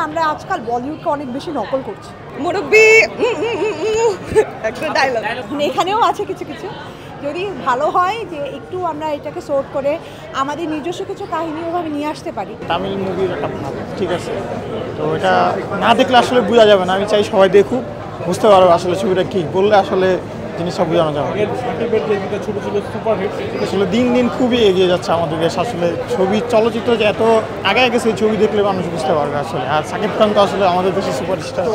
আমরা আজকাল বলিউডকে অনেক বেশি নকল করছি। মুরব্বি একটা ডায়লগ এখানেও আছে কিছু কিছু, যদি ভালো হয় যে একটু আমরা এটাকে সোর্ট করে আমাদের নিজস্ব কিছু কাহিনী ওভাবে নিয়ে আসতে পারি। তামিল মুভির একটা ভাব, ঠিক আছে, তো এটা না দেখলে আসলে বোঝা যাবে না। আমি চাই সবাই দেখুক, বুঝতে পারবে আসলে ছবিটা কী, বললে আসলে জিনিসটা বোঝানো যাবে। আসলে দিন দিন খুবই এগিয়ে যাচ্ছে আমাদের দেশ। আসলে ছবি চলচ্চিত্র যে এত আগে গেছে, ছবি দেখলে মানুষ বুঝতে পারবে আসলে। আর শাকিব খান তো আসলে আমাদের দেশের সুপারস্টার।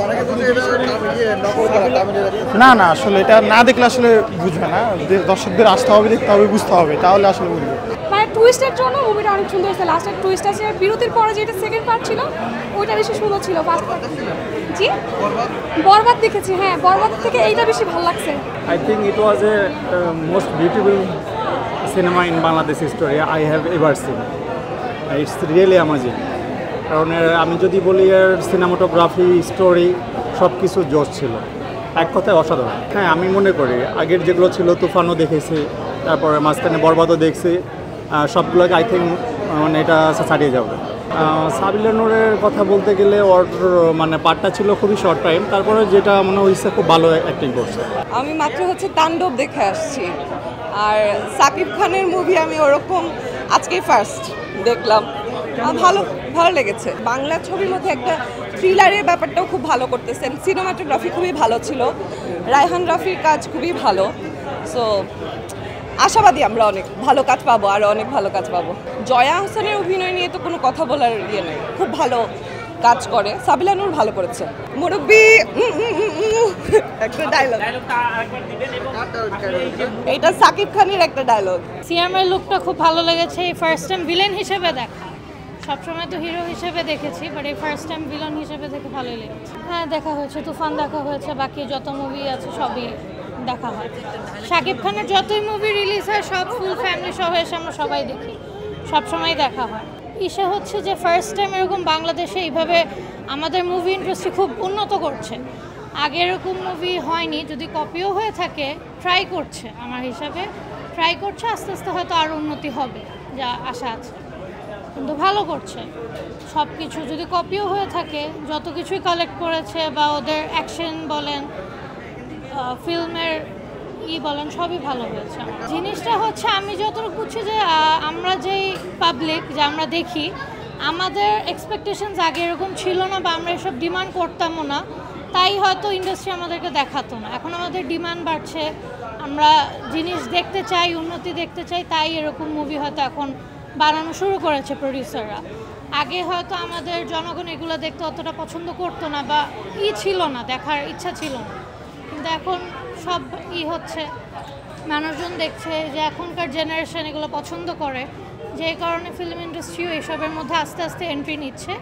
না না, আসলে এটা না দেখলে আসলে বুঝবে না, দর্শকদের আসতে হবে, দেখতে হবে, বুঝতে হবে, তাহলে আসলে বুঝবে। মানে টুইস্টের জন্য মুভিটা অনেক সুন্দর হয়েছে। লাস্টের টুইস্ট আছে, বিরতির পরে যেটা সেকেন্ড পার্ট ছিল ওইটা বেশি সুন্দর ছিল। ফার্স্ট পার্ট জি বরবাদ দেখেছি, হ্যাঁ বরবাদ থেকে এইটা বেশি ভালো লাগছে। I think it was a most beautiful cinema in Bangladesh history I have ever seen. It's really amazing. কারণ আমি যদি বলি এর সিনেমাটোগ্রাফি, স্টোরি সব কিছু জোশ ছিল, এক কথায় অসাধারণ। হ্যাঁ, আমি মনে করি আগের যেগুলো ছিল তুফানও দেখেছি, তারপরে মাঝখানে বরবাদও দেখছি, সবগুলোকে আই থিঙ্ক মানে এটা ছাড়িয়ে যাবে। সাবিলা নূরের কথা বলতে গেলে ওর মানে পার্টটা ছিল খুবই শর্ট টাইম, তারপরে যেটা মনে হয়েছে খুব ভালো অ্যাক্টিং করছে। আমি মাত্র তাণ্ডব দেখে আসছি, আর সাকিব খানের মুভি আমি ওরকম আজকে ফার্স্ট দেখলাম। ভালো ভালো লেগেছে। বাংলা ছবির মধ্যে একটা থ্রিলারের ব্যাপারটাও খুব ভালো করতেছেন। সিনেমাটোগ্রাফি খুবই ভালো ছিল, রায়হান রাফির কাজ খুবই ভালো। সো আশাবাদী আমরা অনেক ভালো কাজ পাবো, আরও অনেক ভালো কাজ পাবো। জয়া হোসেনের অভিনয় নিয়ে তো কোনো কথা বলার ইয়ে নেই, খুব ভালো কাজ করে। সাবিলা নূর ভালো করেছে। মুরব্বি একটা ডায়লগ, এটা সাকিব খানের একটা ডায়লগ। সিয়ামের লুকটা খুব ভালো লেগেছে। এই ফার্স্ট টাইম ভিলেন হিসেবে দেখা, সবসময় তো হিরো হিসেবে দেখেছি, বাট এই ফার্স্ট টাইম ভিলেন হিসেবে দেখে ভালোই লেগেছে। হ্যাঁ দেখা হয়েছে, তুফান দেখা হয়েছে, বাকি যত মুভি আছে সবই দেখা হয়। শাকিব খানের যতই মুভি রিলিজ হয় সব ফুল ফ্যামিলি সহ এসে আমরা সবাই দেখি, সবসময় দেখা হয়। ইসে হচ্ছে যে ফার্স্ট টাইম এরকম বাংলাদেশে এইভাবে আমাদের মুভি ইন্ডাস্ট্রি খুব উন্নত করছে। আগে এরকম মুভি হয়নি, যদি কপিও হয়ে থাকে ট্রাই করছে, আমার হিসাবে ট্রাই করছে, আস্তে আস্তে হয়তো আরও উন্নতি হবে যা আশা আছে, কিন্তু ভালো করছে সব কিছু। যদি কপিও হয়ে থাকে, যত কিছুই কালেক্ট করেছে বা ওদের অ্যাকশন বলেন, ফিল্মের বলেন, সবই ভালো হয়েছে। জিনিসটা হচ্ছে আমি যতটুকু বুঝছি যে আমরা যেই পাবলিক যে আমরা দেখি, আমাদের এক্সপেকটেশনস আগে এরকম ছিল না, বা আমরা এসব ডিমান্ড করতামও না, তাই হয়তো ইন্ডাস্ট্রি আমাদেরকে দেখাতো না। এখন আমাদের ডিমান্ড বাড়ছে, আমরা জিনিস দেখতে চাই, উন্নতি দেখতে চাই, তাই এরকম মুভি হয়তো এখন বানানো শুরু করেছে প্রডিউসাররা। আগে হয়তো আমাদের জনগণ এগুলো দেখতে অতটা পছন্দ করতো না, বা ছিল না, দেখার ইচ্ছা ছিল না, কিন্তু এখন সব হচ্ছে, মানুষজন দেখছে যে এখনকার জেনারেশন এগুলো পছন্দ করে, যে কারণে ফিল্ম ইন্ডাস্ট্রিও এসবের মধ্যে আস্তে আস্তে এন্ট্রি নিচ্ছে।